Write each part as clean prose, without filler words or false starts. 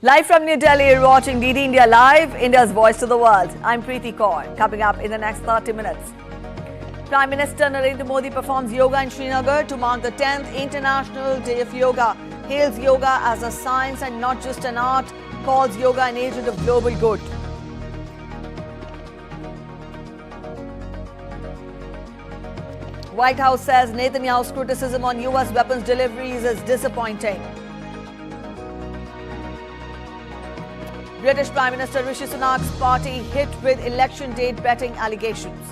Live from New Delhi, you're watching DD India Live, India's voice to the world. I'm Preeti Kaur. Coming up in the next 30 minutes. Prime Minister Narendra Modi performs yoga in Shrinagar to mark the 10th International Day of Yoga. Hails yoga as a science and not just an art. Calls yoga an agent of global good. White House says Netanyahu's criticism on US weapons deliveries is disappointing. British Prime Minister Rishi Sunak's party hit with election date betting allegations.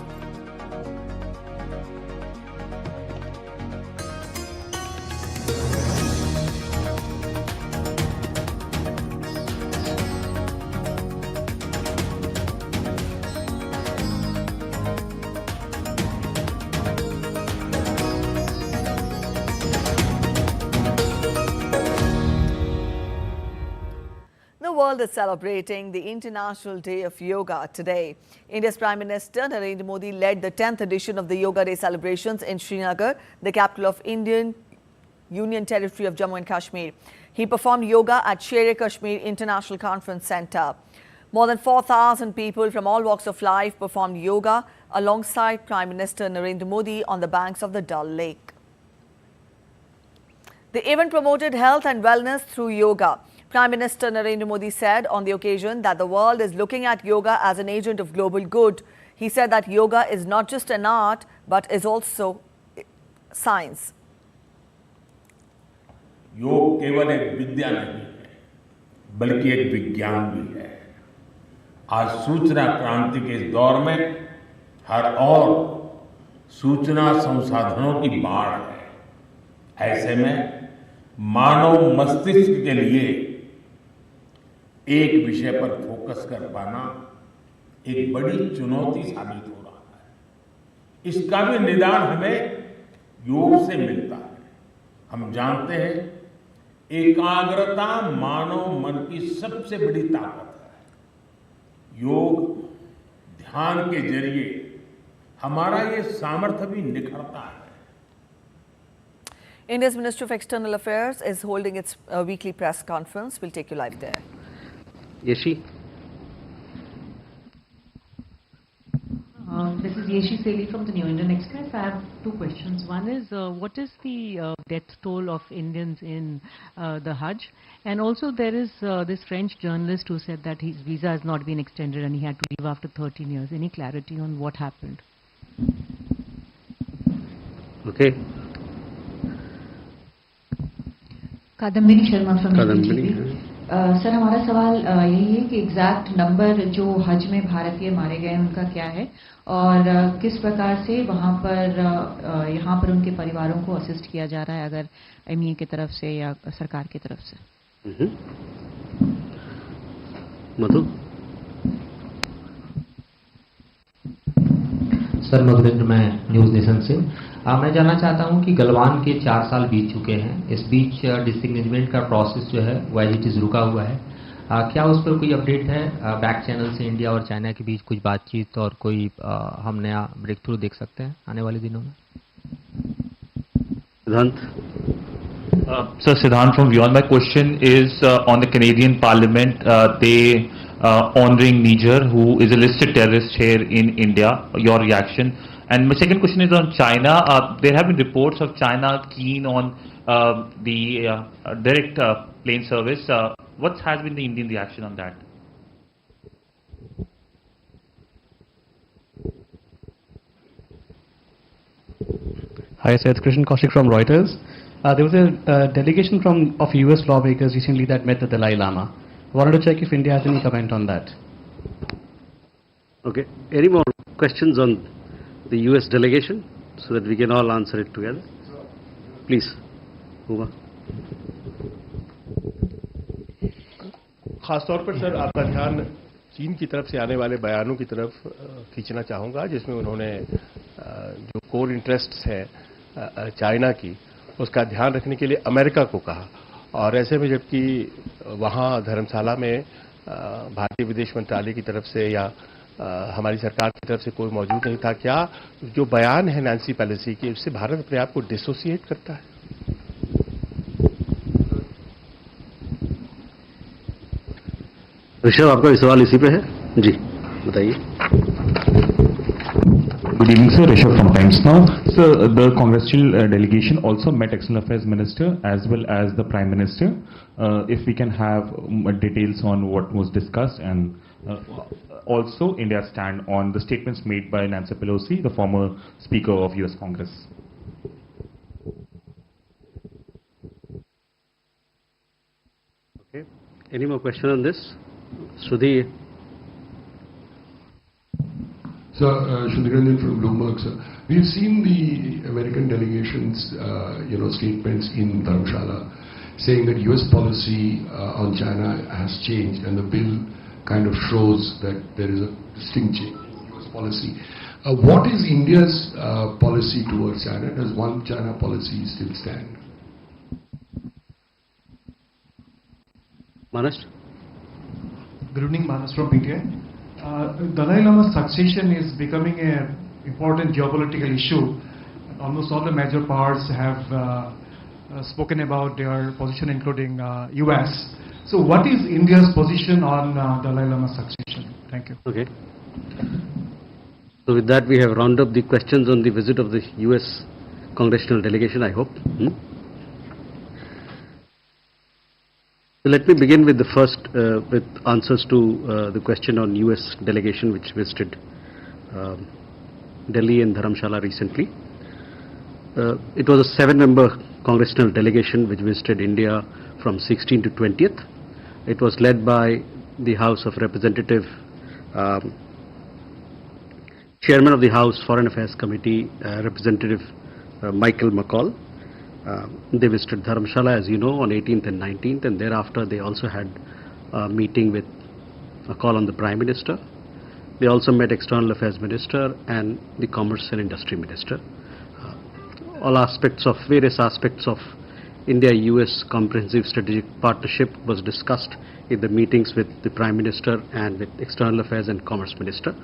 The world is celebrating the International Day of Yoga today. India's Prime Minister Narendra Modi led the 10th edition of the Yoga Day celebrations in Srinagar, the capital of Indian Union Territory of Jammu and Kashmir. He performed yoga at Sher-e-Kashmir International Conference Centre. More than 4,000 people from all walks of life performed yoga alongside Prime Minister Narendra Modi on the banks of the Dal Lake. The event promoted health and wellness through yoga. Prime Minister Narendra Modi said on the occasion that the world is looking at yoga as an agent of global good. He said that yoga is not just an art but is also science. योग केवल एक विद्या नहीं है, बल्कि एक विज्ञान भी है। आज सूचना क्रांति के इस दौर में हर ओर सूचना संसाधनों की बाढ़ है। ऐसे में मानव मस्तिष्क के लिए एक विषय पर फोकस कर पाना एक बड़ी चुनौती साबित हो रहा है। इसका भी निदान हमें योग से मिलता है। हम जानते हैं एकाग्रता मानव मन की सबसे बड़ी ताकत है। योग ध्यान के जरिए हमारा ये सामर्थ्य भी निखरता है। India's Ministry of External Affairs is holding its weekly press conference. We'll take you live there. Yeshi. This is Yeshi Seli from the New Indian Express. I have two questions. One is, what is the death toll of Indians in the Hajj? And also there is this French journalist who said that his visa has not been extended and he had to leave after 13 years. Any clarity on what happened? Okay. Kadambini Sharma from sir, हमारा सवाल यही है कि exact number जो हज में भारतीय मारे गए उनका क्या है और किस प्रकार से वहां पर यहाँ पर उनके परिवारों को असिस्ट किया जा रहा है, अगर एमईए की तरफ से या सरकार की तरफ से। मधु। सर मधुरेंद्र, मैं न्यूज नेशन से। मैं जानना चाहता हूं कि गलवान के 4 साल बीत चुके हैं। इस बीच डिसिग्नेजमेंट का प्रोसेस जो है वो एज इट इज रुका हुआ है। क्या उस पर कोई अपडेट है? बैक चैनल से इंडिया और चाइना के बीच कुछ बातचीत और कोई हम नया ब्रेक थ्रू देख सकते हैं आने वाले दिनों में? सिद्धांत। Sir, Siddhant from Beyond. My question is on the Canadian Parliament. They honoring Niger, who is a listed terrorist here in India. Your reaction? And my second question is on China. There have been reports of China keen on the direct plane service. What has been the Indian reaction on that? Hi, sir. It's Krishan Kaushik from Reuters. There was a delegation of US lawmakers recently that met the Dalai Lama. Wanted to check if India has any comment on that. Okay. Any more questions on the US delegation so that we can all answer it together? Please, Uma. खासतौर पर sir आपका ध्यान चीन की तरफ से आने वाले बयानों की तरफ खींचना चाहूँगा, जिसमें उन्होंने जो कोर इंटरेस्ट्स हैं चाइना की उसका ध्यान रखने के लिए अमेरिका को कहा। और ऐसे में जबकि वहाँ धर्मशाला में भारतीय विदेश मंत्रालय की तरफ से या हमारी सरकार की तरफ से कोई मौजूद नहीं था, क्या जो बयान है नैन्सी पेलोसी की उससे भारत अपने आप को डिसोसिएट करता है? ऋषभ, आपका भी सवाल इसी पे है? जी, बताइए. Good evening, sir. Rishabh from Times Now. Sir, the Congressional Delegation also met External Affairs Minister as well as the Prime Minister. If we can have details on what was discussed, and also India's stand on the statements made by Nancy Pelosi, the former Speaker of US Congress. Okay. Any more question on this? Sudhi. Sir, Shrinagar from Bloomberg, sir. We've seen the American delegation's, statements in Dharamshala saying that U.S. policy on China has changed, and the bill kind of shows that there is a distinct change in U.S. policy. What is India's policy towards China? Does one China policy still stand? Manas? Good evening, Manas from PTI. Dalai Lama's succession is becoming an important geopolitical issue. Almost all the major powers have spoken about their position, including US. So what is India's position on Dalai Lama's succession? Thank you. Okay. So with that, we have rounded up the questions on the visit of the US Congressional Delegation, I hope. So let me begin with the first, with answers to the question on US delegation which visited Delhi and Dharamshala recently. It was a 7-member Congressional Delegation which visited India from 16th to 20th. It was led by the House of Representative, Chairman of the House Foreign Affairs Committee, Representative Michael McCall. They visited Dharamshala, as you know, on 18th and 19th, and thereafter they also had a meeting with a call on the Prime Minister. They also met External Affairs Minister and the Commerce and Industry Minister. All aspects of, various aspects of India-US comprehensive strategic partnership was discussed in the meetings with the Prime Minister and with External Affairs and Commerce Minister.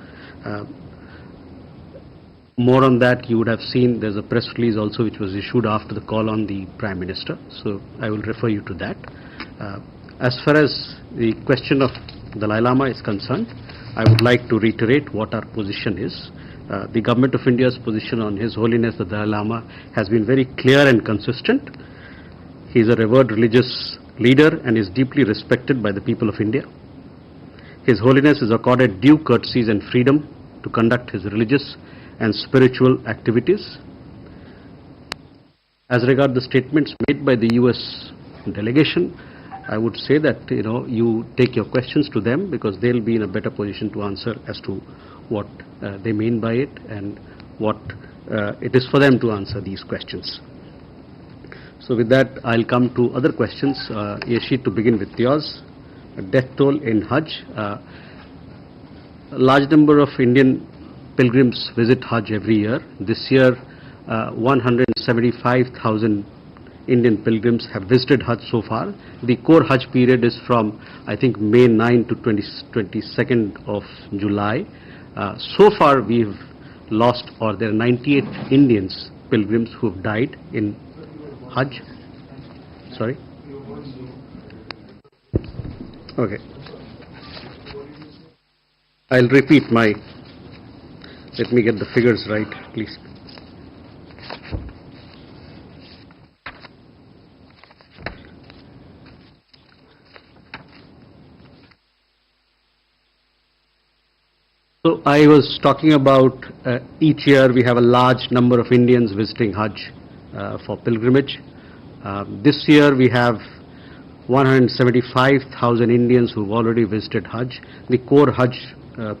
More on that you would have seen. There's a press release also which was issued after the call on the Prime Minister. So I will refer you to that. As far as the question of Dalai Lama is concerned, I would like to reiterate what our position is. The Government of India's position on His Holiness the Dalai Lama has been very clear and consistent. He is a revered religious leader and is deeply respected by the people of India. His Holiness is accorded due courtesies and freedom to conduct his religious and spiritual activities. As regard the statements made by the US delegation, I would say that you take your questions to them, because they'll be in a better position to answer as to what they mean by it and what it is for them to answer these questions. So with that, I'll come to other questions. Yeshi, to begin with yours. Death toll in Hajj. A large number of Indian pilgrims visit Hajj every year. This year, 175,000 Indian pilgrims have visited Hajj so far. The core Hajj period is from, I think, May 9 to 22nd of July. So far, we've lost, or there are 98 Indians, pilgrims who have died in Hajj. Sorry? Okay. I'll repeat my... Let me get the figures right, please. So I was talking about each year we have a large number of Indians visiting Hajj for pilgrimage. This year we have 175,000 Indians who have already visited Hajj. The core Hajj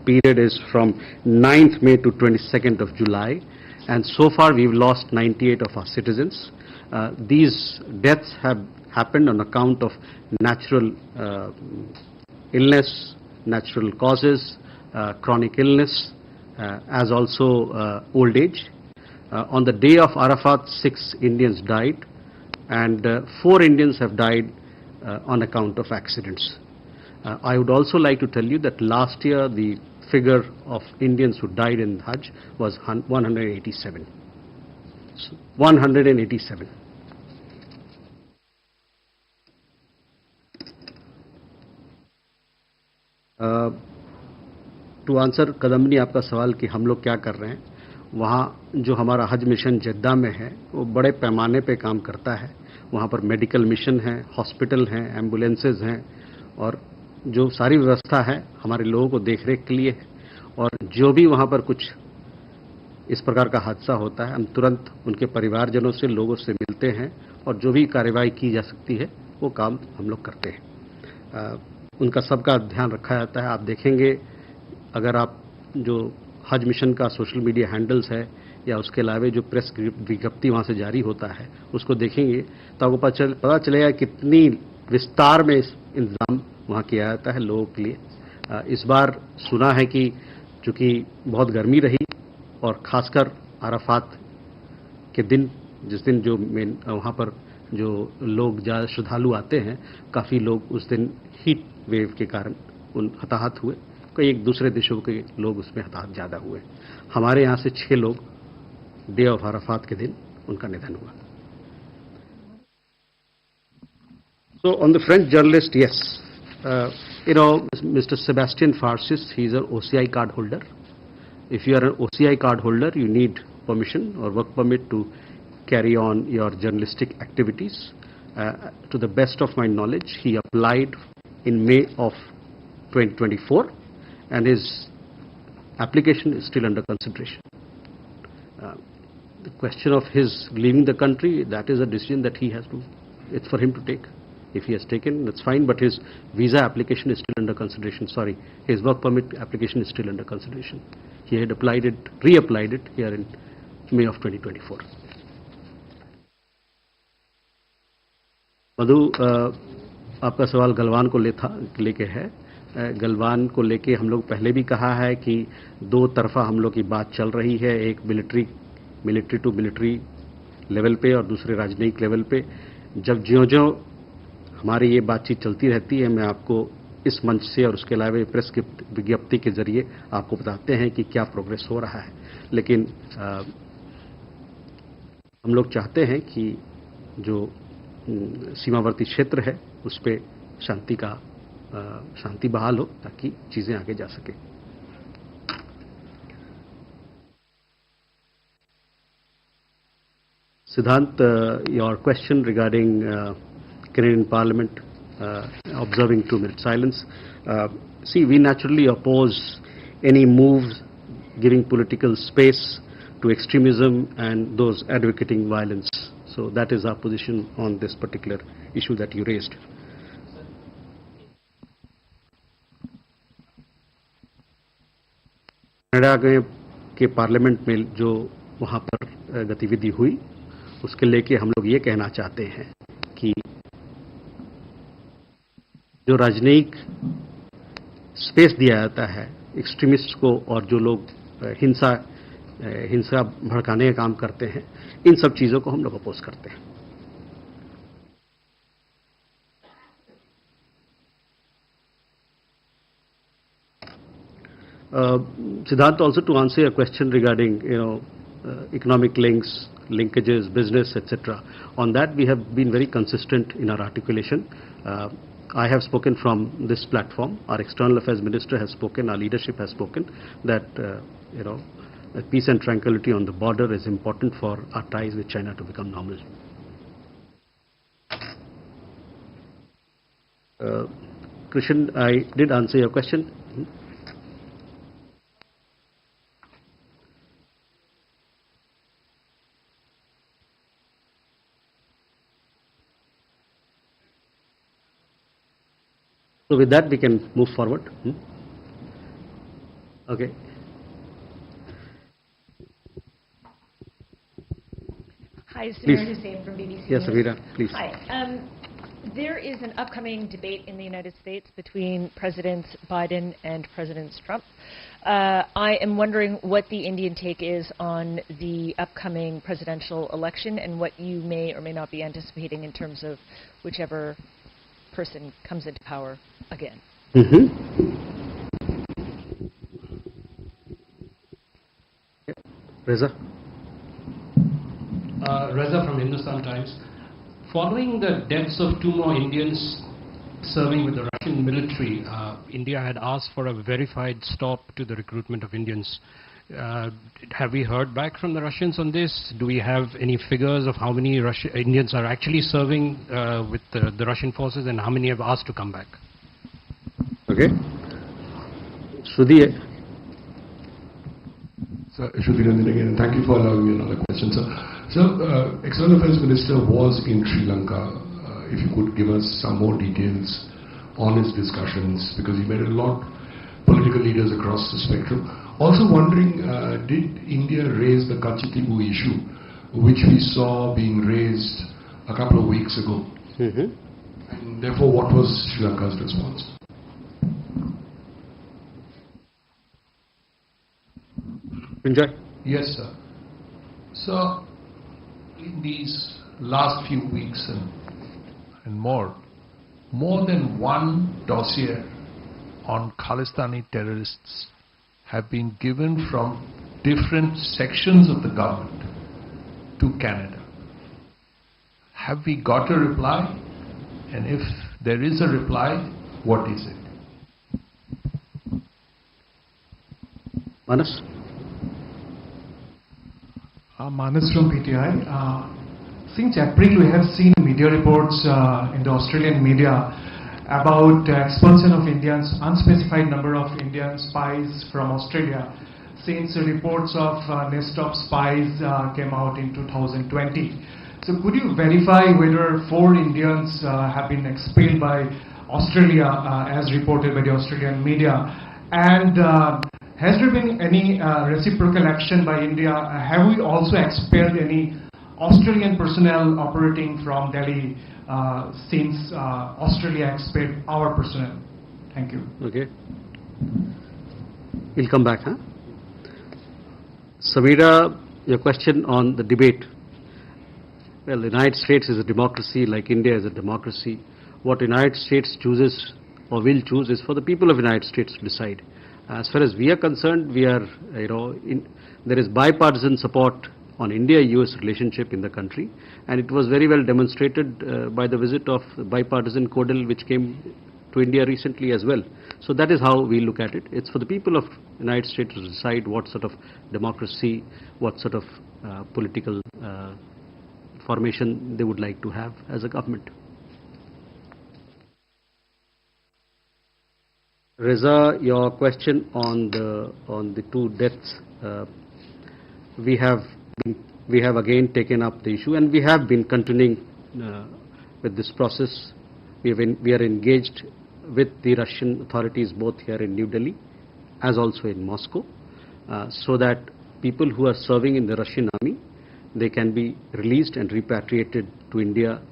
period is from 9th May to 22nd of July, and so far we've lost 98 of our citizens. These deaths have happened on account of natural illness, natural causes, chronic illness, as also old age. On the day of Arafat, 6 Indians died, and 4 Indians have died on account of accidents. I would also like to tell you that last year the figure of Indians who died in Hajj was 187. So 187. To answer कदमनी आपका सवाल कि हम लोग क्या कर रहे हैं, वहाँ जो हमारा हज मिशन जद्दा में है वो बड़े पैमाने पे काम करता है। वहाँ पर मेडिकल मिशन है, हॉस्पिटल हैं, एम्बुलेंसेज हैं और जो सारी व्यवस्था है हमारे लोगों को देखरेख के लिए है। और जो भी वहाँ पर कुछ इस प्रकार का हादसा होता है हम तुरंत उनके परिवारजनों से, लोगों से मिलते हैं और जो भी कार्रवाई की जा सकती है वो काम हम लोग करते हैं। उनका सबका ध्यान रखा जाता है। आप देखेंगे अगर आप जो हज मिशन का सोशल मीडिया हैंडल्स है या उसके अलावा जो प्रेस विज्ञप्ति वहाँ से जारी होता है उसको देखेंगे तो आपको पता चलेगा कितनी विस्तार में इंतजाम वहाँ किया जाता है लोगों के लिए। इस बार सुना है कि चूँकि बहुत गर्मी रही और खासकर अराफात के दिन, जिस दिन जो मेन वहाँ पर जो लोग ज़्यादा श्रद्धालु आते हैं, काफ़ी लोग उस दिन हीट वेव के कारण हताहत हुए। कई एक दूसरे देशों के लोग उसमें हताहत ज़्यादा हुए। हमारे यहाँ से 6 लोग डे ऑफ अराफात के दिन उनका निधन हुआ। So on the French journalist, yes, Mr. Sebastian Farsis, he is an OCI card holder. If you are an OCI card holder, you need permission or work permit to carry on your journalistic activities. To the best of my knowledge, he applied in May of 2024 and his application is still under consideration. The question of his leaving the country, that is a decision that he has to, it's for him to take. If he has taken, that's fine, but his visa application is still under consideration. Sorry, his work permit application is still under consideration. He had applied it, reapplied it here in May of 2024. मधु, आपका सवाल गलवान को लेके है। गलवान को लेके हम लोग पहले भी कहा है कि दो तरफा हम लोग की बात चल रही है, एक मिलिट्री टू मिलिट्री लेवल पे और दूसरे राजनयिक लेवल पे। जब ज्यों-ज्यों हमारी ये बातचीत चलती रहती है, मैं आपको इस मंच से और उसके अलावा प्रेस की विज्ञप्ति के जरिए आपको बताते हैं कि क्या प्रोग्रेस हो रहा है। लेकिन हम लोग चाहते हैं कि जो सीमावर्ती क्षेत्र है उस पे शांति बहाल हो ताकि चीजें आगे जा सके। Siddhant, your question regarding Canadian Parliament observing 2-minute silence. See, we naturally oppose any moves giving political space to extremism and those advocating violence. So that is our position on this particular issue that you raised. Canada के parliament में जो वहाँ पर गतिविधि हुई उसके लेके हम लोग ये कहना चाहते हैं कि जो राजनयिक स्पेस दिया जाता है एक्सट्रीमिस्ट को और जो लोग हिंसा भड़काने का काम करते हैं, इन सब चीजों को हम लोग अपोज करते हैं। Siddhant, also to answer your question regarding economic linkages, business, etc. On that, we have been very consistent in our articulation. I have spoken from this platform. Our External Affairs Minister has spoken. Our leadership has spoken that peace and tranquility on the border is important for our ties with China to become normal. Krishan, I did answer your question. So with that, we can move forward. Okay. Hi, Samira Hussain from BBC Yes, News. Samira, please. Hi. There is an upcoming debate in the United States between President Biden and President Trump. I am wondering what the Indian take is on the upcoming presidential election and what you may or may not be anticipating in terms of whichever person comes into power again. Reza? Reza from Hindustan Times. Following the deaths of 2 more Indians serving with the Russian military, India had asked for a verified stop to the recruitment of Indians. Have we heard back from the Russians on this? Do we have any figures of how many Indians are actually serving with the Russian forces and how many have asked to come back? Okay. Sudhi. Sir, Shudhiranjan again, thank you for allowing me another question, sir. Sir, External Affairs Minister was in Sri Lanka. If you could give us some more details on his discussions, because he met a lot of political leaders across the spectrum. Also wondering, did India raise the Kachitibu issue, which we saw being raised a couple of weeks ago? And therefore, what was Sri Lanka's response? Enjoy. Yes, sir. So, in these last few weeks and more than one dossier on Khalistani terrorists have been given from different sections of the government to Canada. Have we got a reply? And if there is a reply, what is it? Manas? Manas from PTI. Since April, we have seen media reports in the Australian media about expulsion of Indians, unspecified number of Indian spies from Australia, since reports of nest of spies came out in 2020. So could you verify whether 4 Indians have been expelled by Australia as reported by the Australian media? And has there been any reciprocal action by India? Have we also expelled any Australian personnel operating from Delhi since Australia expelled our personnel? Thank you. Okay. We'll come back, huh? Samira, your question on the debate. Well, the United States is a democracy like India is a democracy. What the United States chooses or will choose is for the people of the United States to decide. As far as we are concerned, we are, there is bipartisan support on India-US relationship in the country, and it was very well demonstrated by the visit of bipartisan Codel, which came to India recently as well. So that is how we look at it. It's for the people of the United States to decide what sort of democracy, what sort of political formation they would like to have as a government. Reza, your question on the 2 deaths, we have again taken up the issue, and we have been continuing with this process. We are engaged with the Russian authorities both here in New Delhi as also in Moscow, so that people who are serving in the Russian army, they can be released and repatriated to India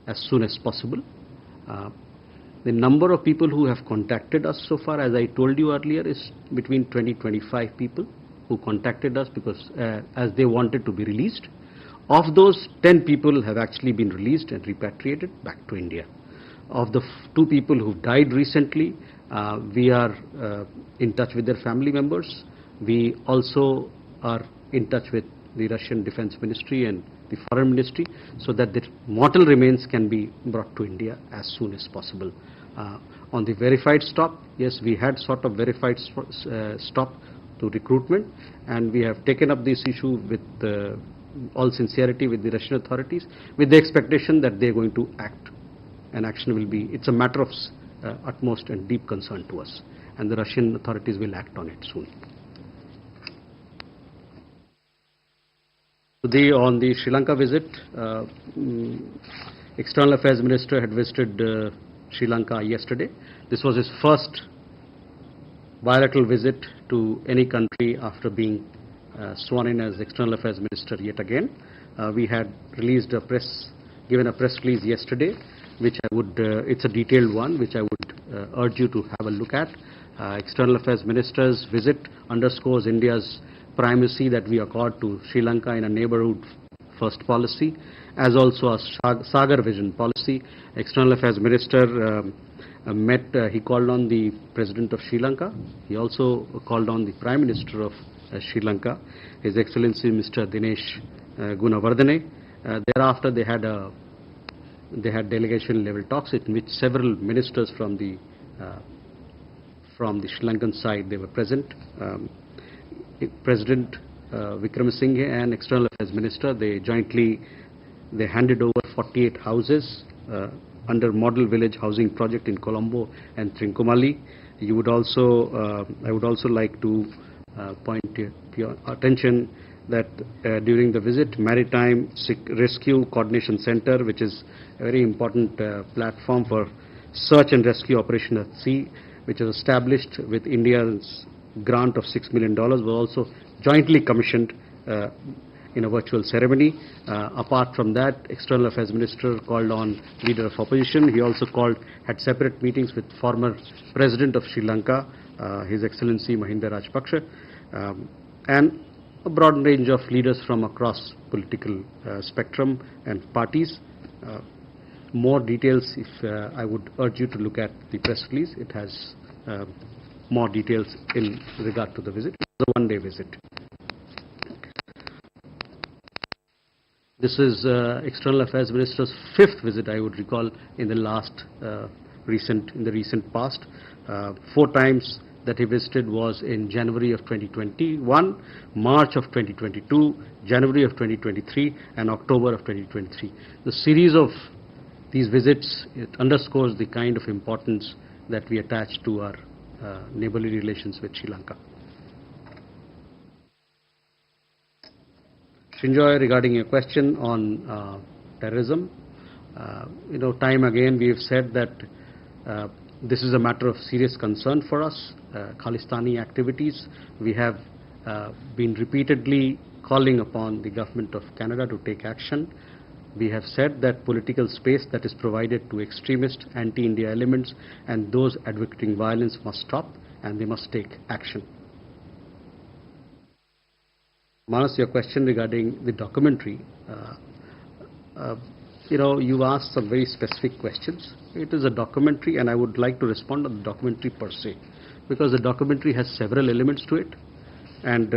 as soon as possible. The number of people who have contacted us so far, as I told you earlier, is between 20-25 people who contacted us because as they wanted to be released. Of those, 10 people have actually been released and repatriated back to India. Of the 2 people who died recently, we are in touch with their family members. We also are in touch with the Russian Defense Ministry and the Foreign Ministry so that the mortal remains can be brought to India as soon as possible. On the verified stop, yes, we had sort of verified stop to recruitment, and we have taken up this issue with all sincerity with the Russian authorities, with the expectation that they are going to act, and action will be, it's a matter of utmost and deep concern to us, and the Russian authorities will act on it soon. Today on the Sri Lanka visit, External Affairs Minister had visited Sri Lanka yesterday. This was his first bilateral visit to any country after being sworn in as External Affairs Minister yet again. We had released a given a press release yesterday, which I would, it's a detailed one, which I would urge you to have a look at. External Affairs Minister's visit underscores India's primacy that we accord to Sri Lanka in a neighborhood first policy, as also a Sagar vision policy. External Affairs Minister he called on the President of Sri Lanka. He also called on the Prime Minister of Sri Lanka, His Excellency Mr. Dinesh Gunawardene. Thereafter they had delegation level talks in which several ministers from the from the Sri Lankan side, they were present. President Wickremesinghe and External Affairs Minister, they handed over 48 houses under Model Village Housing Project in Colombo and Trincomalee. I would also like to point your attention that during the visit, Maritime Rescue Coordination Center, which is a very important platform for search and rescue operation at sea, which was established with India's grant of $6 million, was also jointly commissioned in a virtual ceremony. Apart from that, External Affairs Minister called on Leader of Opposition. He also had separate meetings with former President of Sri Lanka, His Excellency Mahinda Rajapaksa, and a broad range of leaders from across political spectrum and parties. More details, if I would urge you to look at the press release. It has more details in regard to the visit. It was a one-day visit. This is External Affairs Minister's 5th visit, I would recall, in the recent past. 4 times that he visited was in January of 2021, March of 2022, January of 2023, and October of 2023. The series of these visits, it underscores the kind of importance that we attach to our neighborly relations with Sri Lanka. Shinjoy, regarding your question on terrorism, time again we have said that this is a matter of serious concern for us. Khalistani activities, we have been repeatedly calling upon the government of Canada to take action. We have said that political space that is provided to extremist, anti-India elements and those advocating violence must stop, and they must take action. Manas, your question regarding the documentary, you asked some very specific questions. It is a documentary, and I would like to respond on the documentary per se, because the documentary has several elements to it, and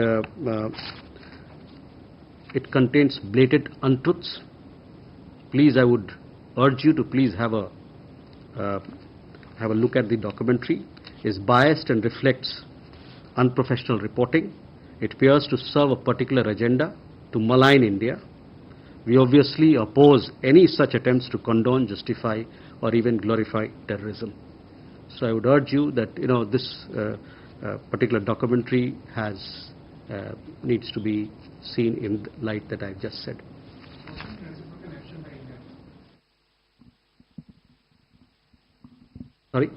it contains blatant untruths. Please, I would urge you to please have a look at the documentary. It's biased and reflects unprofessional reporting. It appears to serve a particular agenda to malign India. We obviously oppose any such attempts to condone, justify, or even glorify terrorism. So I would urge you that this particular documentary needs to be seen in the light that I've just said. Sorry?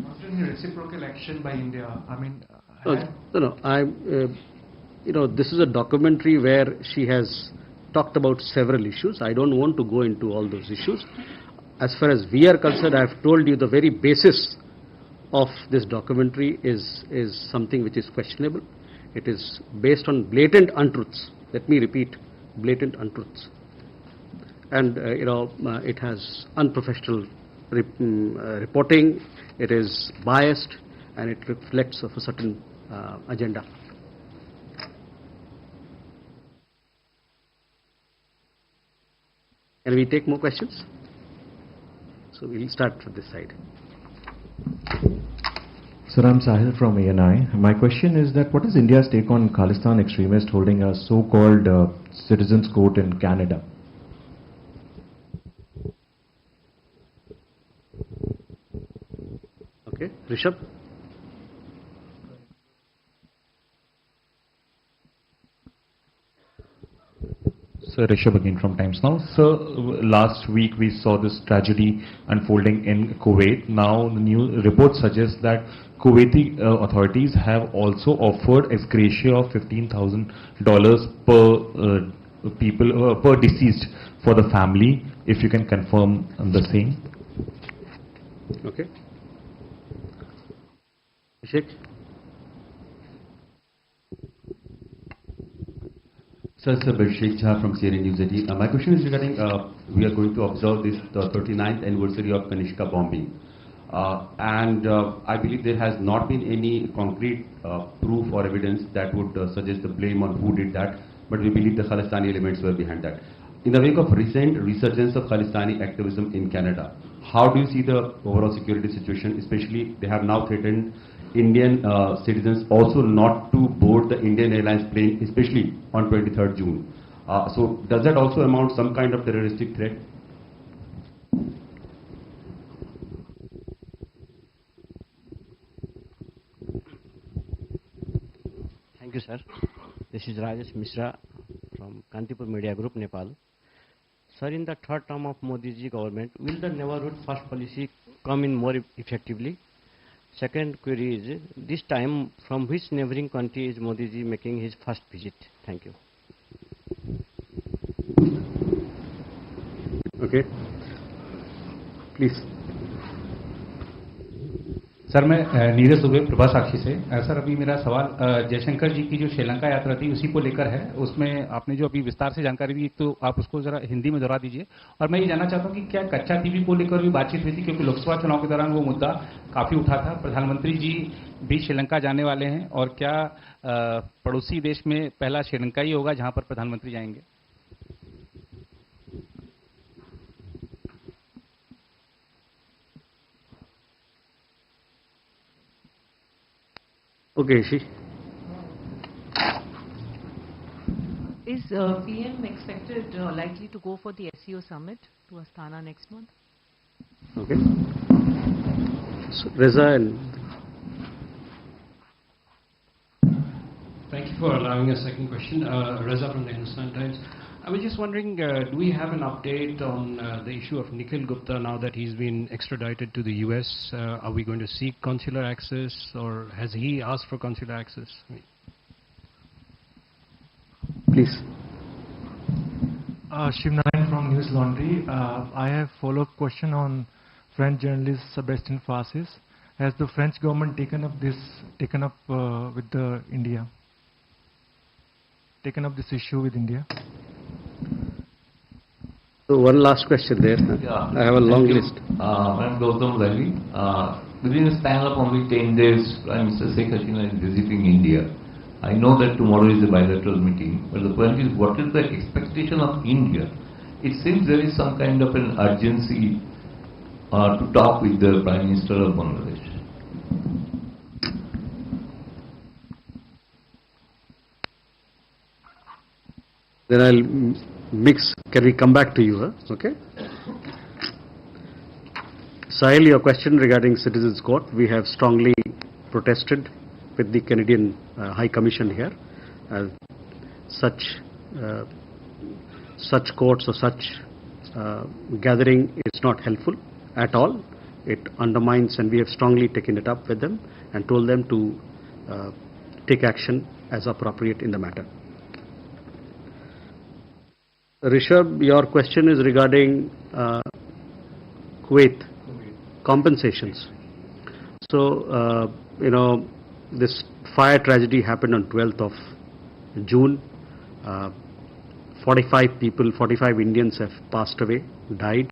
After the reciprocal action by India, I mean... this is a documentary where she has talked about several issues. I don't want to go into all those issues. As far as we are concerned, I have told you the very basis of this documentary is something which is questionable. It is based on blatant untruths. Let me repeat, blatant untruths. And, it has unprofessional reporting, it is biased, and it reflects of a certain agenda. Can we take more questions? So we'll start from this side. Sir, I'm Sahil from ANI. My question is that what is India's take on Khalistan extremists holding a so-called citizens' court in Canada? Okay, Rishabh? Sir, Rishabh again from Times Now. Sir, last week we saw this tragedy unfolding in Kuwait. Now the new report suggests that Kuwaiti authorities have also offered ex gratia of $15,000 per deceased for the family. If you can confirm the same. Okay. Abhishek? Sir, Abhishek Jha from CNN News 18. My question is regarding, we are going to observe this 39th anniversary of Kanishka bombing. I believe there has not been any concrete proof or evidence that would suggest the blame on who did that, but we believe the Khalistani elements were behind that. in the wake of recent resurgence of Khalistani activism in Canada, how do you see the overall security situation? Especially, they have now threatened Indian citizens also not to board the Indian Airlines plane, especially on 23rd June. So does that also amount some kind of terroristic threat? Thank you, sir. This is Rajesh Mishra from Kantipur Media Group, Nepal. Sir, in the third term of Modi-ji government, will the neighborhood first policy come in more effectively? Second query is, this time from which neighboring country is Modi-ji making his first visit? Thank you. Okay. Please. Sir मैं नीरज दुबे प्रभा साक्षी से। Sir अभी मेरा सवाल जयशंकर जी की जो श्रीलंका यात्रा थी उसी को लेकर है। उसमें आपने जो अभी विस्तार से जानकारी दी, तो आप उसको जरा हिंदी में दोहरा दीजिए। और मैं ये जानना चाहता हूँ कि क्या कच्चा टीवी को लेकर भी बातचीत हुई थी, क्योंकि लोकसभा चुनाव के दौरान वो मुद्दा काफी उठा था। प्रधानमंत्री जी भी श्रीलंका जाने वाले हैं, और क्या पड़ोसी देश में पहला श्रीलंका ही होगा जहां पर प्रधानमंत्री जाएंगे? Okay, she. Is PM expected likely to go for the SEO Summit to Astana next month? Okay. So, Reza and... Thank you for allowing a second question. Reza from the Hindustan Times. I was just wondering, do we have an update on the issue of Nikhil Gupta now that he's been extradited to the US? Are we going to seek consular access, or has he asked for consular access? Please. Shivnarayan from News Laundry. I have follow-up question on French journalist Sébastien Fassis. Has the French government taken up this issue with India? So one last question there. Yeah. I have a long list. I'm Gautam Lally. Within a span of only 10 days, Prime Minister Sheikh Hasina is visiting India. I know that tomorrow is a bilateral meeting, but the point is, what is the expectation of India? It seems there is some kind of an urgency to talk with the Prime Minister of Bangladesh. Then I'll mix. Can we come back to you? Huh? Okay. Sahil, your question regarding Citizens Court, we have strongly protested with the Canadian High Commission here. Such courts or such gathering is not helpful at all. It undermines, and we have strongly taken it up with them and told them to take action as appropriate in the matter. Rishabh, your question is regarding Kuwait compensations. So, this fire tragedy happened on 12th of June. 45 Indians have passed away, died.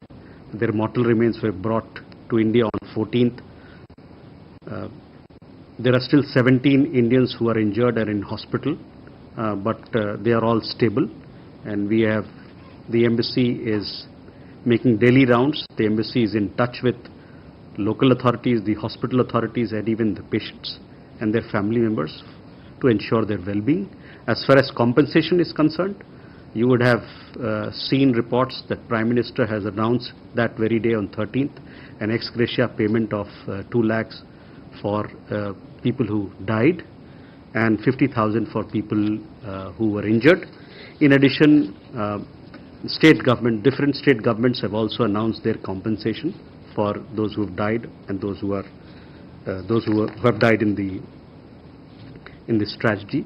Their mortal remains were brought to India on 14th. There are still 17 Indians who are injured and in hospital, but they are all stable. And the embassy is making daily rounds. The embassy is in touch with local authorities, the hospital authorities, and even the patients and their family members to ensure their well-being. As far as compensation is concerned, you would have seen reports that Prime Minister has announced that very day on 13th an ex gratia payment of 2 lakhs for people who died and 50,000 for people who were injured. In addition, different state governments have also announced their compensation for those who have died and those who have died in this tragedy.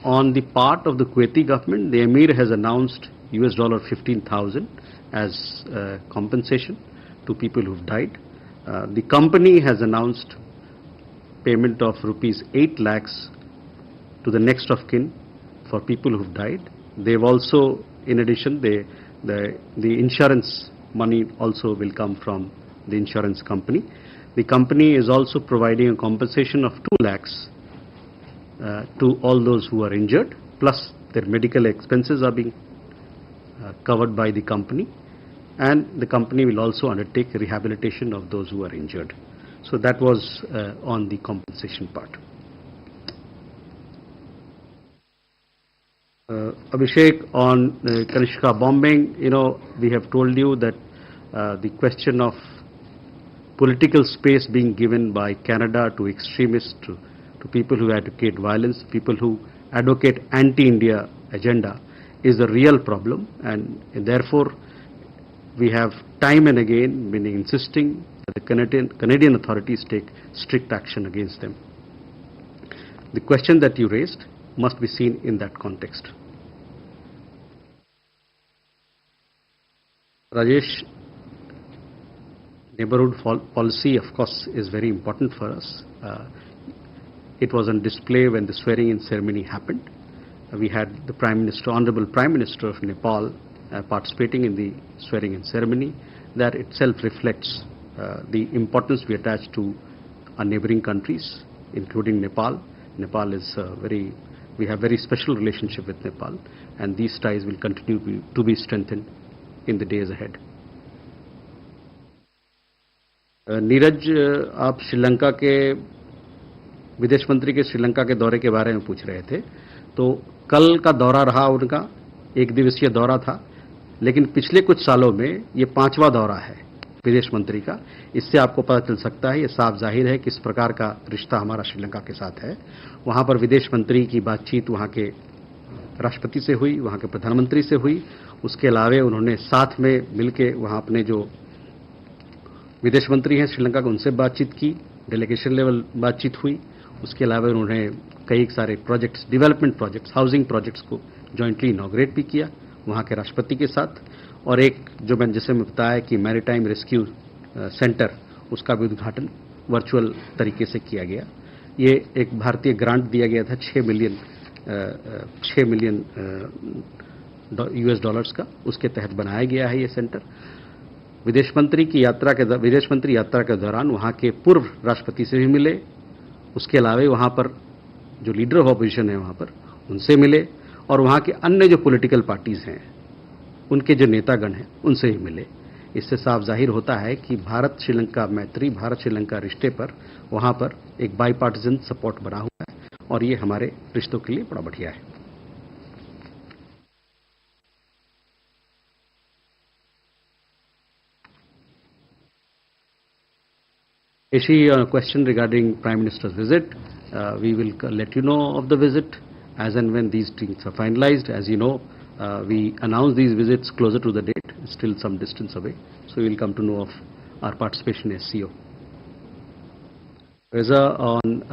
On the part of the Kuwaiti government, the Emir has announced $15,000 as compensation to people who have died. The company has announced payment of rupees 8 lakhs to the next of kin for people who have died. They've also, in addition, the insurance money also will come from the insurance company. The company is also providing a compensation of 2 lakhs to all those who are injured, plus their medical expenses are being covered by the company, and the company will also undertake rehabilitation of those who are injured. So that was on the compensation part. Abhishek, on Kanishka bombing, we have told you that the question of political space being given by Canada to extremists, to people who advocate violence, people who advocate anti-India agenda is a real problem, and therefore we have time and again been insisting that the Canadian authorities take strict action against them. The question that you raised must be seen in that context. Rajesh, neighborhood policy, of course, is very important for us. It was on display when the swearing-in ceremony happened. We had the Prime Minister, Honorable Prime Minister of Nepal, participating in the swearing-in ceremony. That itself reflects the importance we attach to our neighboring countries, including Nepal. Nepal is we have very special relationship with Nepal, and these ties will continue to be strengthened in the days ahead. Neeraj, आप श्रीलंका के विदेश मंत्री के श्रीलंका के दौरे के बारे में पूछ रहे थे। तो कल का दौरा रहा उनका, एक दिवसीय दौरा था, लेकिन पिछले कुछ सालों में ये 5वां दौरा है विदेश मंत्री का। इससे आपको पता चल सकता है, ये साफ जाहिर है किस प्रकार का रिश्ता हमारा श्रीलंका के साथ है। वहाँ पर विदेश मंत्री की बातचीत वहाँ के राष्ट्रपति से हुई, वहाँ के प्रधानमंत्री से हुई। उसके अलावा उन्होंने साथ में मिलके वहाँ अपने जो विदेश मंत्री हैं श्रीलंका के, उनसे बातचीत की, डेलीगेशन लेवल बातचीत हुई। उसके अलावा उन्होंने कई सारे projects, development projects, housing projects को जॉइंटली इनॉग्रेट भी किया वहाँ के राष्ट्रपति के साथ। और एक जो जैसे मैं बताया कि मैरीटाइम रेस्क्यू सेंटर, उसका भी उद्घाटन वर्चुअल तरीके से किया गया। ये एक भारतीय ग्रांट दिया गया था 6 मिलियन US डॉलर्स का, उसके तहत बनाया गया है ये सेंटर। विदेश मंत्री यात्रा के दौरान वहाँ के पूर्व राष्ट्रपति से भी मिले। उसके अलावा वहाँ पर जो लीडर ऑफ ऑपोजिशन है वहाँ पर, उनसे मिले, और वहाँ के अन्य जो पॉलिटिकल पार्टीज हैं, उनके जो नेतागण हैं, उनसे भी मिले। इससे साफ जाहिर होता है कि भारत श्रीलंका मैत्री, भारत श्रीलंका रिश्ते पर वहाँ पर एक बाईपार्टिजन सपोर्ट बना हुआ है, और ये हमारे रिश्तों के लिए बड़ा बढ़िया है। Ishi, a question regarding Prime Minister's visit. We will let you know of the visit as and when these things are finalized. As you know, we announce these visits closer to the date, still some distance away. So you will come to know of our participation in SEO. Reza, on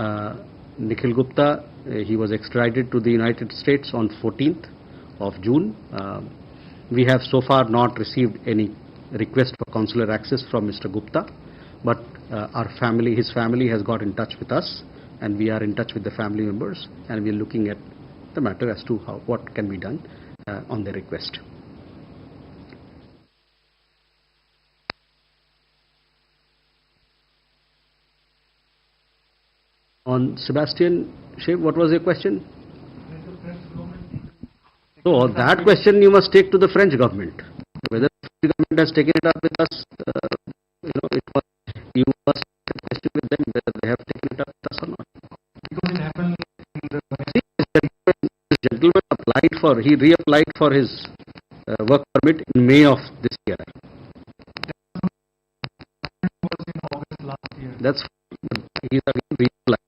Nikhil Gupta, he was extradited to the United States on 14th of June. We have so far not received any request for consular access from Mr. Gupta, but his family has got in touch with us, and we are in touch with the family members, and we are looking at the matter as to what can be done on their request. On Sebastian Shev, what was your question? So that question you must take to the French government. Whether the French government has taken it up with us, you must have a question with them whether they have taken it up with us or not. Because it happened in the... This gentleman applied he reapplied for his work permit in May of this year. That was in August last year. That's he's again reapplied.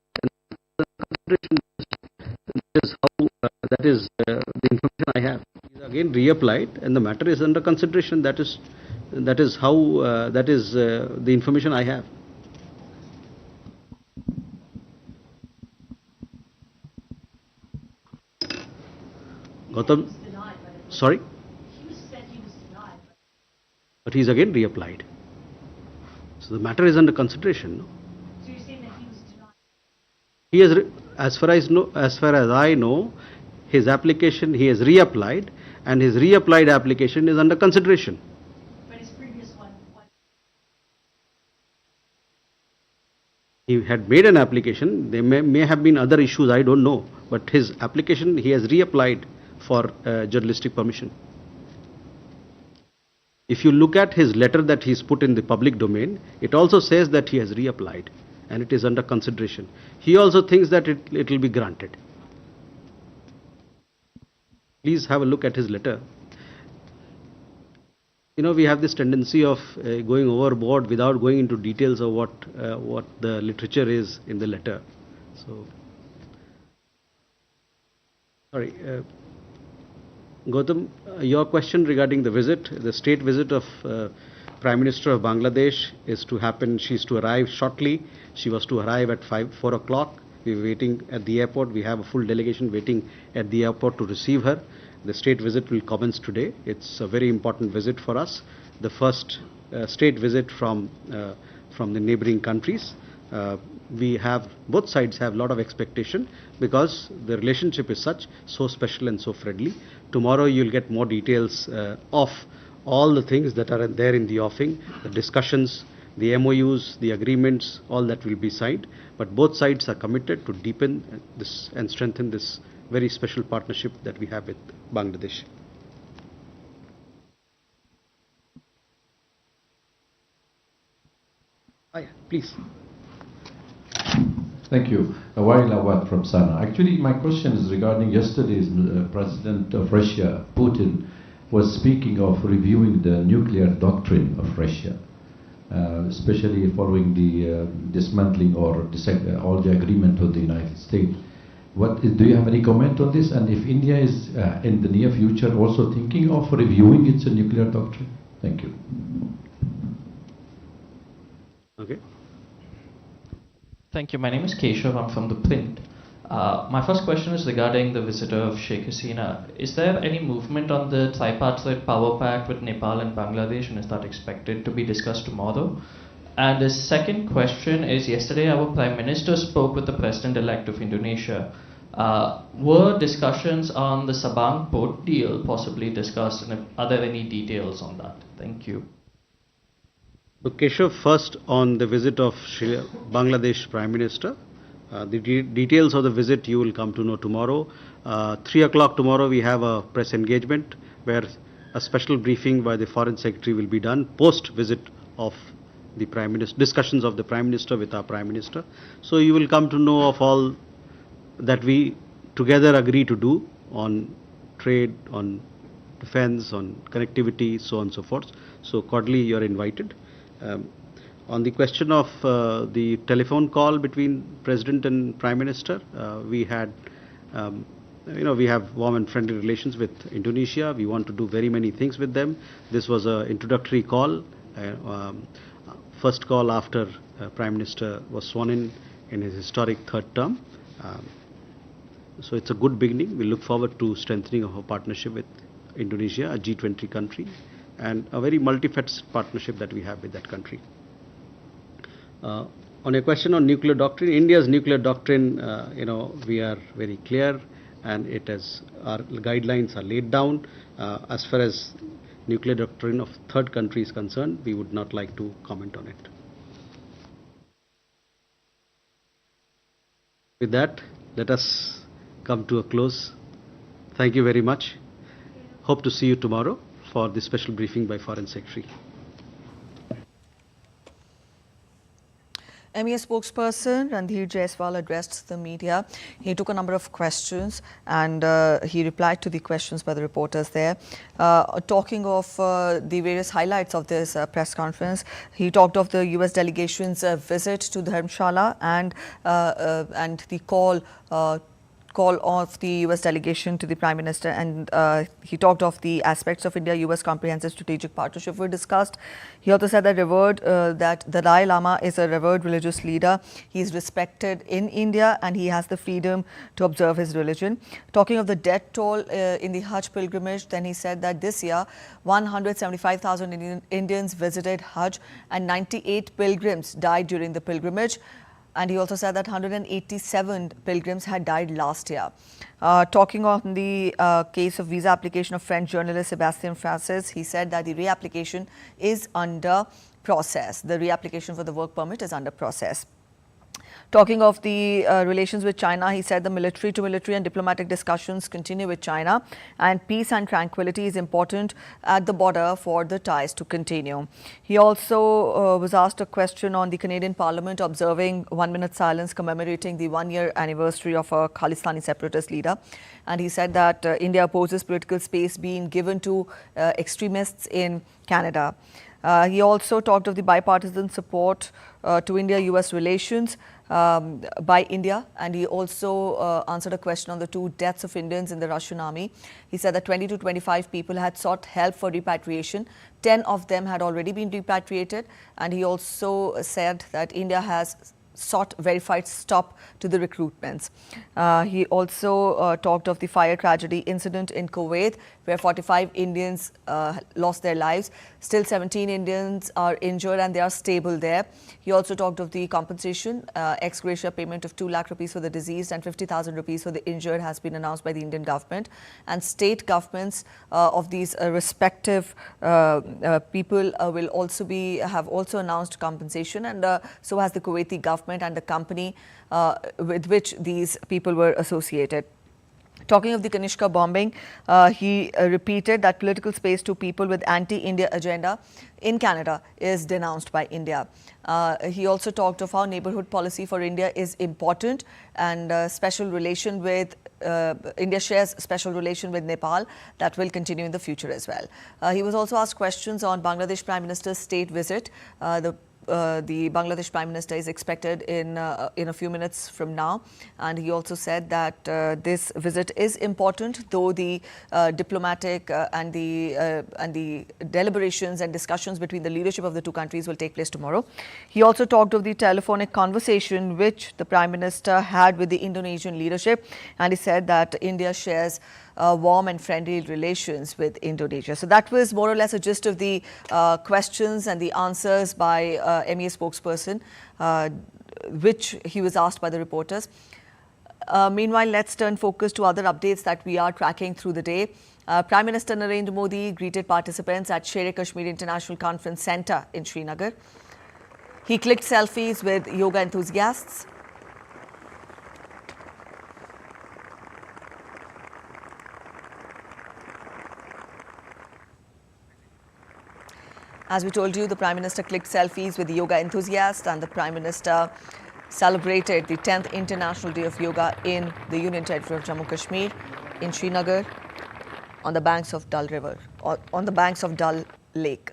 That is the information I have. He's again reapplied, and the matter is under consideration. That is the information I have. Gautam, sorry? But he's again reapplied. So the matter is under consideration. No? So you're saying that he was denied? He has, as far as I know, his application, he has reapplied, and his reapplied application is under consideration. But his previous one, what? He had made an application. There may have been other issues, I don't know. But his application, he has reapplied for journalistic permission. If you look at his letter that he's put in the public domain, it also says that he has reapplied and it is under consideration. He also thinks that it will be granted. Please have a look at his letter. You know, we have this tendency of going overboard without going into details of what the literature is in the letter. So, sorry, Gautam, your question regarding the visit, the state visit of Prime Minister of Bangladesh is to happen. She's to arrive shortly. She was to arrive at 4 o'clock. We were waiting at the airport. We have a full delegation waiting at the airport to receive her. The state visit will commence today. It's a very important visit for us. The first state visit from the neighboring countries. Both sides have a lot of expectation because the relationship is so special and so friendly. Tomorrow you'll get more details of all the things that are there in the offing, the discussions, the MOUs, the agreements, all that will be signed. But both sides are committed to deepen this and strengthen this very special partnership that we have with Bangladesh. Please. Thank you. Wail Awad from Sana. Actually, my question is regarding yesterday's President of Russia, Putin, was speaking of reviewing the nuclear doctrine of Russia, especially following the dismantling or all the agreement with the United States. Do you have any comment on this? And if India is in the near future also thinking of reviewing its nuclear doctrine? Thank you. Okay. Thank you. My name is Keshav. I'm from the Print. My first question is regarding the visit of Sheikh Hasina. Is there any movement on the tripartite power pact with Nepal and Bangladesh, and is that expected to be discussed tomorrow? And the second question is, yesterday our Prime Minister spoke with the President-elect of Indonesia. Were discussions on the Sabang port deal possibly discussed, and are there any details on that? Thank you. So Keshav, first on the visit of Bangladesh Prime Minister. The details of the visit you will come to know tomorrow. 3 o'clock tomorrow we have a press engagement where a special briefing by the Foreign Secretary will be done post visit of the Prime Minister, discussions of the Prime Minister with our Prime Minister. So you will come to know of all that we together agree to do on trade, on defense, on connectivity, so on and so forth. So cordially you are invited. On the question of the telephone call between President and Prime Minister, we had, we have warm and friendly relations with Indonesia. We want to do very many things with them. This was an introductory call, first call after Prime Minister was sworn in his historic third term. So it's a good beginning. We look forward to strengthening our partnership with Indonesia, a G20 country, and a very multifaceted partnership that we have with that country. On your question on nuclear doctrine, India's nuclear doctrine, we are very clear, and our guidelines are laid down. As far as nuclear doctrine of third country is concerned, we would not like to comment on it. With that, let us come to a close. Thank you very much. Hope to see you tomorrow for the special briefing by Foreign Secretary. MEA spokesperson Randhir Jaiswal addressed the media. He took a number of questions and he replied to the questions by the reporters there. Talking of the various highlights of this press conference, he talked of the US delegation's visit to Dharamshala and the call of the US delegation to the Prime Minister, and he talked of the aspects of India-US comprehensive strategic partnership were discussed. He also said that the Dalai Lama is a revered religious leader. He is respected in India and he has the freedom to observe his religion. Talking of the death toll in the Hajj pilgrimage, then he said that this year 175,000 Indians visited Hajj and 98 pilgrims died during the pilgrimage. And he also said that 187 pilgrims had died last year. Talking on the case of visa application of French journalist Sébastien Francis, he said that the reapplication is under process. The reapplication for the work permit is under process. Talking of the relations with China, he said the military to military and diplomatic discussions continue with China, and peace and tranquility is important at the border for the ties to continue. He also was asked a question on the Canadian Parliament observing 1 minute silence commemorating the 1-year anniversary of a Khalistani separatist leader. And he said that India opposes political space being given to extremists in Canada. He also talked of the bipartisan support to India-US relations by India, and he also answered a question on the 2 deaths of Indians in the Russian army. He said that 20 to 25 people had sought help for repatriation. 10 of them had already been repatriated, and he also said that India has sought verified stop to the recruitments. He also talked of the fire tragedy incident in Kuwait, where 45 Indians lost their lives. Still 17 Indians are injured and they are stable there. He also talked of the compensation, ex gratia payment of 2 lakh rupees for the deceased and 50,000 rupees for the injured has been announced by the Indian government. And state governments of these respective people will also have also announced compensation, and so has the Kuwaiti government and the company with which these people were associated. Talking of the Kanishka bombing, he repeated that political space to people with anti-India agenda in Canada is denounced by India. He also talked of how neighborhood policy for India is important, and special relation with India shares special relation with Nepal that will continue in the future as well. He was also asked questions on Bangladesh Prime Minister's state visit. The Bangladesh Prime Minister is expected in a few minutes from now, and he also said that this visit is important, though the diplomatic and the deliberations and discussions between the leadership of the 2 countries will take place tomorrow. He also talked of the telephonic conversation which the Prime Minister had with the Indonesian leadership, and he said that India shares warm and friendly relations with Indonesia. So that was more or less a gist of the questions and the answers by MEA spokesperson, which he was asked by the reporters. Meanwhile, let's turn focus to other updates that we are tracking through the day. Prime Minister Narendra Modi greeted participants at Sher-e-Kashmir International Conference Centre in Srinagar. He clicked selfies with yoga enthusiasts. As we told you, the Prime Minister clicked selfies with the yoga enthusiasts, and the Prime Minister celebrated the 10th International Day of Yoga in the Union Territory of Jammu Kashmir in Srinagar on the banks of Dal River, or on the banks of Dal Lake.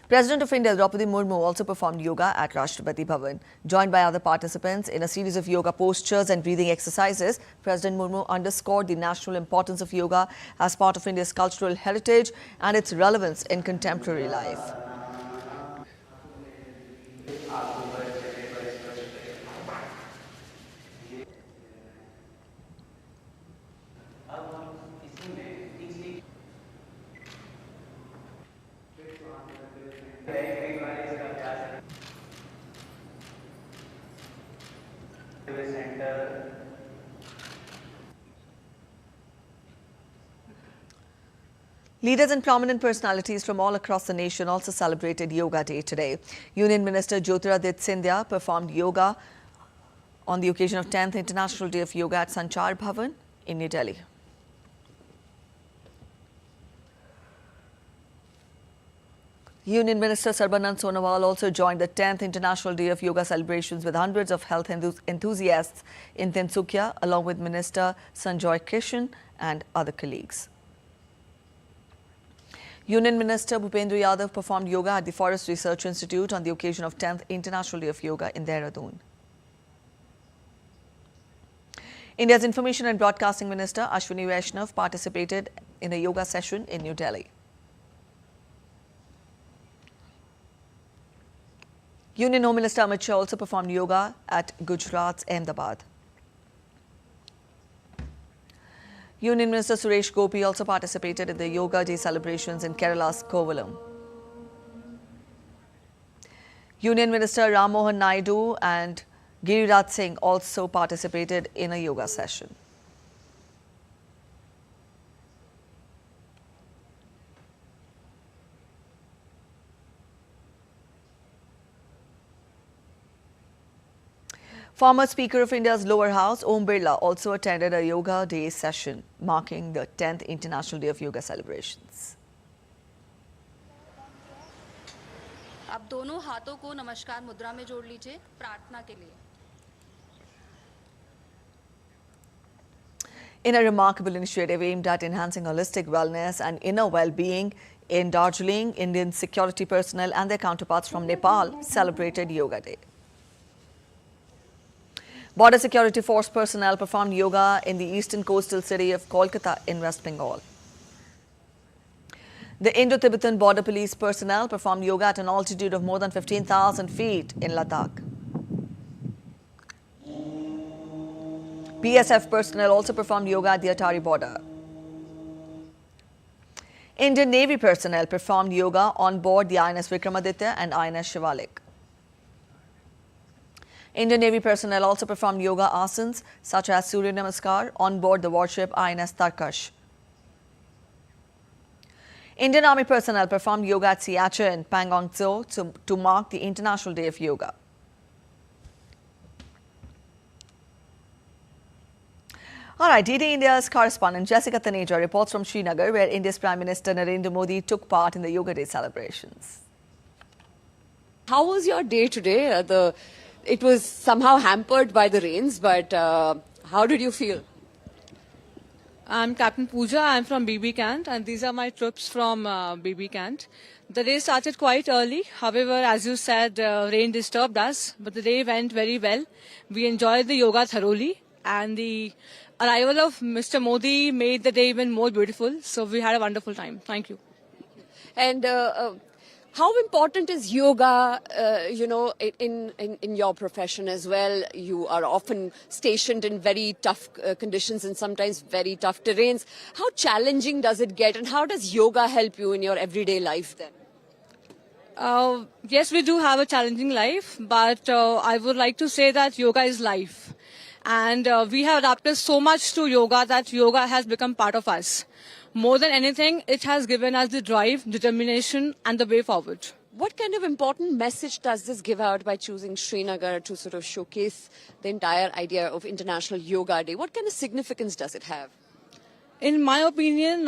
President of India, Draupadi Murmu, also performed yoga at Rashtrapati Bhavan. Joined by other participants in a series of yoga postures and breathing exercises, President Murmu underscored the national importance of yoga as part of India's cultural heritage and its relevance in contemporary life. Leaders and prominent personalities from all across the nation also celebrated Yoga Day today. Union Minister Jyotiraditya Scindia performed yoga on the occasion of 10th International Day of Yoga at Sanchar Bhavan in New Delhi. Union Minister Sarbanand Sonowal also joined the 10th International Day of Yoga celebrations with hundreds of health enthusiasts in Tinsukia, along with Minister Sanjoy Kishan and other colleagues. Union Minister Bhupendra Yadav performed yoga at the Forest Research Institute on the occasion of 10th International Day of Yoga in Dehradun. India's Information and Broadcasting Minister Ashwini Vaishnav participated in a yoga session in New Delhi. Union Home Minister Amit Shah also performed yoga at Gujarat's Ahmedabad. Union Minister Suresh Gopi also participated in the Yoga Day celebrations in Kerala's Kovalam. Union Minister Ram Mohan Naidu and Giriraj Singh also participated in a yoga session. Former Speaker of India's lower house, Om Birla, also attended a Yoga Day session marking the 10th International Day of Yoga celebrations. आप दोनों हाथों को नमस्कार मुद्रा में जोड़ लीजिए प्रार्थना के लिए. In a remarkable initiative aimed at enhancing holistic wellness and inner well-being, in Darjeeling, Indian security personnel and their counterparts from Nepal celebrated Yoga Day. Border Security Force personnel performed yoga in the eastern coastal city of Kolkata in West Bengal. The Indo-Tibetan Border Police personnel performed yoga at an altitude of more than 15,000 feet in Ladakh. BSF personnel also performed yoga at the Atari border. Indian Navy personnel performed yoga on board the INS Vikramaditya and INS Shivalik. Indian Navy personnel also performed yoga asanas such as Surya Namaskar on board the warship INS Tarkash. Indian Army personnel performed yoga at Siachen, Pangong Tso to mark the International Day of Yoga. All right, DD India's correspondent Jessica Tanja reports from Srinagar, where India's Prime Minister Narendra Modi took part in the Yoga Day celebrations. How was your day today? It was somehow hampered by the rains, but how did you feel? I'm Captain Pooja. I'm from BB Cant, and these are my troops from BB Cant. The day started quite early. However, as you said, rain disturbed us, but the day went very well. We enjoyed the yoga thoroughly, and the arrival of Mr. Modi made the day even more beautiful. So we had a wonderful time. Thank you. And how important is yoga, in your profession as well? You are often stationed in very tough conditions and sometimes very tough terrains. How challenging does it get, and how does yoga help you in your everyday life then? Yes, we do have a challenging life, but I would like to say that yoga is life. And we have adapted so much to yoga that yoga has become part of us. More than anything, it has given us the drive, determination, and the way forward. What kind of important message does this give out by choosing Srinagar to sort of showcase the entire idea of International Yoga Day? What kind of significance does it have? In my opinion,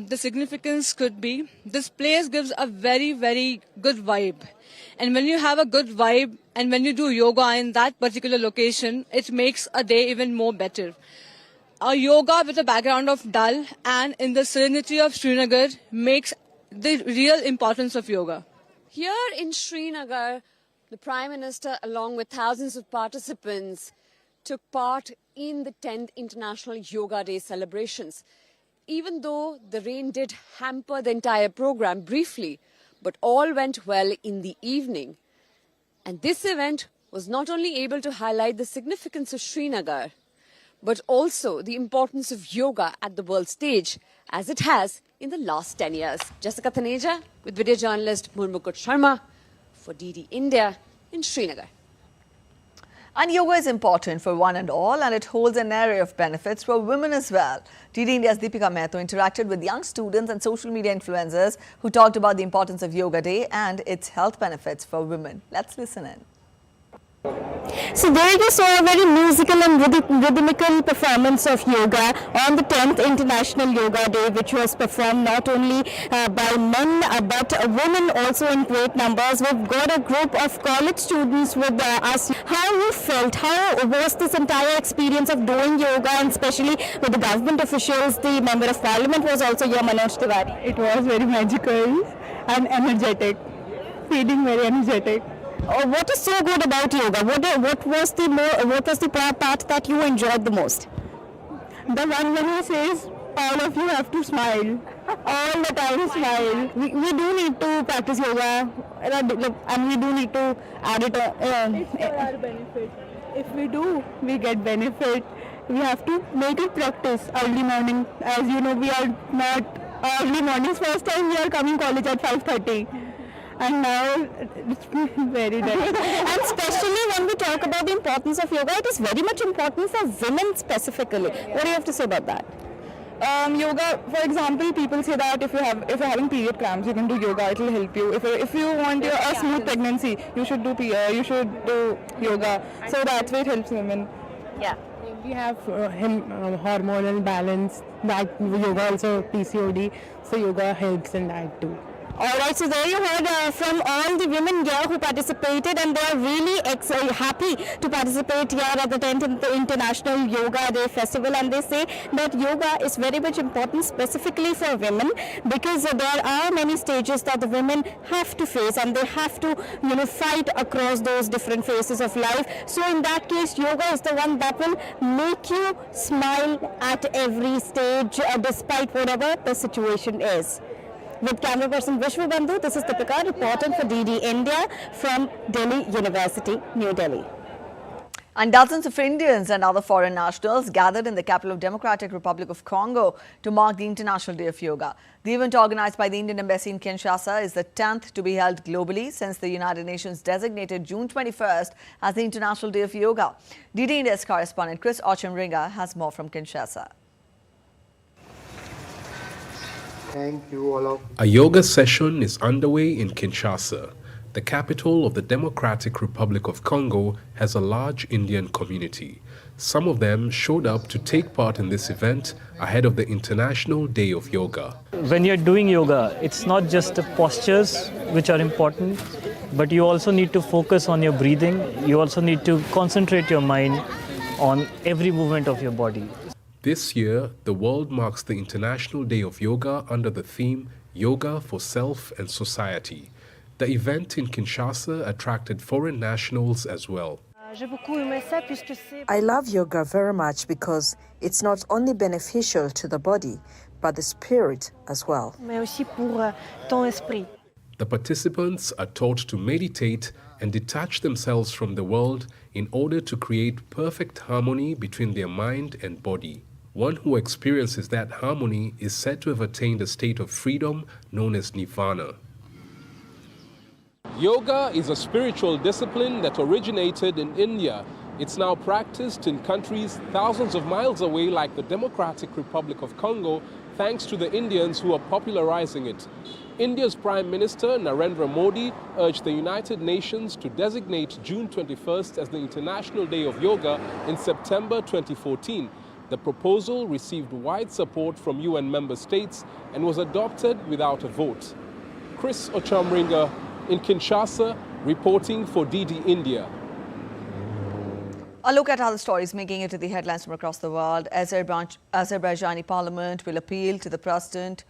the significance could be this place gives a very, very good vibe. And when you have a good vibe and when you do yoga in that particular location, it makes a day even more better. A yoga with a background of Dal and in the serenity of Srinagar makes the real importance of yoga. Here in Srinagar, the Prime Minister, along with thousands of participants, took part in the 10th International Yoga Day celebrations. Even though the rain did hamper the entire program briefly, but all went well in the evening. And this event was not only able to highlight the significance of Srinagar, but also the importance of yoga at the world stage, as it has in the last 10 years. Jessica Thaneja with video journalist Murmukut Sharma for DD India in Srinagar. And yoga is important for one and all, and it holds an array of benefits for women as well. DD India's Deepika Mehto interacted with young students and social media influencers who talked about the importance of Yoga Day and its health benefits for women. Let's listen in. So there you saw a very musical and rhythmical performance of yoga on the 10th International Yoga Day, which was performed not only by men but women also in great numbers. We've got a group of college students with us. How you felt? How was this entire experience of doing yoga, and especially with the government officials? The Member of Parliament was also here, Manoj Tiwari. It was very magical and energetic, feeling very energetic. What is so good about yoga? What was the part that you enjoyed the most? The one when he says, all of you have to smile. All the time smile. We do need to practice yoga, and we do need to add it. It's for our benefit. If we do, we get benefit. We have to make it practice early morning. As you know, we are not early mornings. First time we are coming college at 5:30. And now it's very nice. And especially when we talk about the importance of yoga, it is very much important for women specifically. What do you have to say about that? Yoga, for example, people say that if you're having period cramps, you can do yoga. It will help you. If you want a smooth pregnancy, you should do yoga. So that's why it helps women. Yeah. We have hormonal balance. That yoga also PCOD. So yoga helps in that too. Alright, so there you heard from all the women here who participated, and they are really happy to participate here at the 10th International Yoga Day Festival, and they say that yoga is very much important specifically for women because there are many stages that the women have to face, and they have to fight across those different phases of life. So in that case, yoga is the one that will make you smile at every stage despite whatever the situation is. With camera person Vishwa Bandhu, this is Deepika reporting for DD India from Delhi University, New Delhi. And dozens of Indians and other foreign nationals gathered in the capital of Democratic Republic of Congo to mark the International Day of Yoga. The event organized by the Indian Embassy in Kinshasa is the 10th to be held globally since the United Nations designated June 21st as the International Day of Yoga. DD India's correspondent Chris Ochemringa has more from Kinshasa. Thank you all of A yoga session is underway in Kinshasa. The capital of the Democratic Republic of Congo has a large Indian community. Some of them showed up to take part in this event ahead of the International Day of Yoga. When you're doing yoga, it's not just the postures which are important, but you also need to focus on your breathing. You also need to concentrate your mind on every movement of your body. This year, the world marks the International Day of Yoga under the theme Yoga for Self and Society. The event in Kinshasa attracted foreign nationals as well. I love yoga very much because it's not only beneficial to the body, but the spirit as well. The participants are taught to meditate and detach themselves from the world in order to create perfect harmony between their mind and body. One who experiences that harmony is said to have attained a state of freedom known as nirvana. Yoga is a spiritual discipline that originated in India. It's now practiced in countries thousands of miles away like the Democratic Republic of Congo, thanks to the Indians who are popularizing it. India's Prime Minister Narendra Modi urged the United Nations to designate June 21st as the International Day of Yoga in September 2014. The proposal received wide support from UN member states and was adopted without a vote. Chris Ochemringa in Kinshasa, reporting for DD India. A look at other stories making it to the headlines from across the world. Azerbaijani parliament will appeal to the president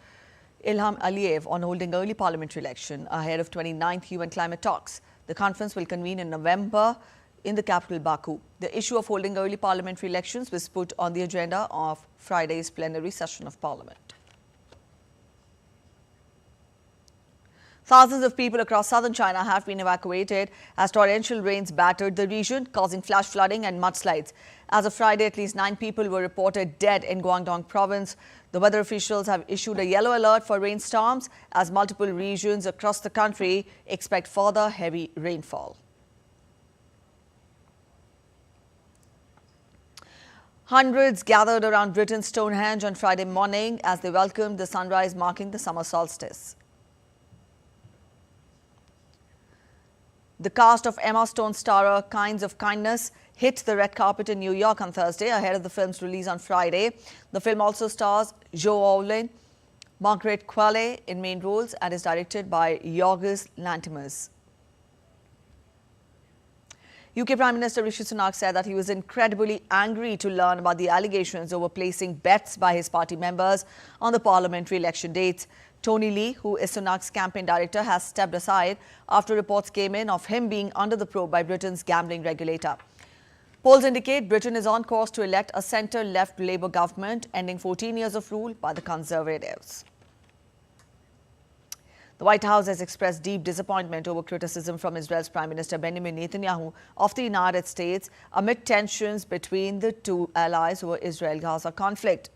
Ilham Aliyev on holding early parliamentary election ahead of 29th UN climate talks. The conference will convene in November in the capital Baku. The issue of holding early parliamentary elections was put on the agenda of Friday's plenary session of parliament. Thousands of people across southern China have been evacuated as torrential rains battered the region, causing flash flooding and mudslides. As of Friday, at least 9 people were reported dead in Guangdong province. The weather officials have issued a yellow alert for rainstorms as multiple regions across the country expect further heavy rainfall. Hundreds gathered around Britain's Stonehenge on Friday morning as they welcomed the sunrise marking the summer solstice. The cast of Emma Stone's starrer Kinds of Kindness hit the red carpet in New York on Thursday ahead of the film's release on Friday. The film also stars Joe Alwyn, Margaret Qualley in main roles and is directed by Yorgos Lanthimos. UK Prime Minister Rishi Sunak said that he was incredibly angry to learn about the allegations over placing bets by his party members on the parliamentary election dates. Tony Lee, who is Sunak's campaign director, has stepped aside after reports came in of him being under the probe by Britain's gambling regulator. Polls indicate Britain is on course to elect a centre-left Labour government, ending 14 years of rule by the Conservatives. The White House has expressed deep disappointment over criticism from Israel's Prime Minister Benjamin Netanyahu of the United States amid tensions between the two allies over Israel-Gaza conflict.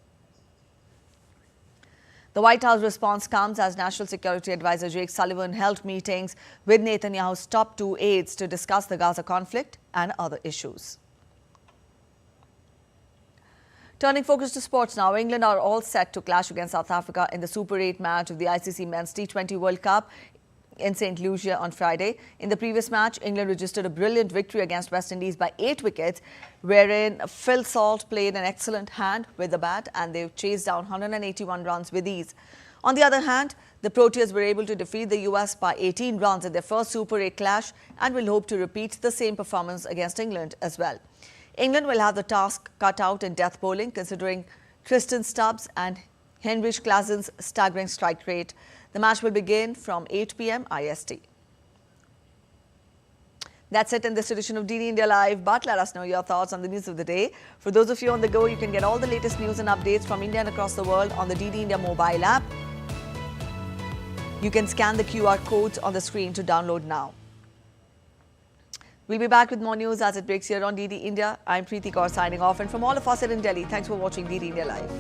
The White House response comes as National Security Advisor Jake Sullivan held meetings with Netanyahu's top 2 aides to discuss the Gaza conflict and other issues. Turning focus to sports now, England are all set to clash against South Africa in the Super 8 match of the ICC Men's T20 World Cup in St. Lucia on Friday. In the previous match, England registered a brilliant victory against West Indies by 8 wickets, wherein Phil Salt played an excellent hand with the bat and they chased down 181 runs with ease. On the other hand, the Proteas were able to defeat the US by 18 runs in their first Super 8 clash and will hope to repeat the same performance against England as well. England will have the task cut out in death bowling, considering Tristan Stubbs and Heinrich Klaasen's staggering strike rate. The match will begin from 8 p.m. IST. That's it in this edition of DD India Live, but let us know your thoughts on the news of the day. For those of you on the go, you can get all the latest news and updates from India and across the world on the DD India mobile app. You can scan the QR codes on the screen to download now. We'll be back with more news as it breaks here on DD India. I'm Preeti Kaur signing off, and from all of us here in Delhi, thanks for watching DD India Live.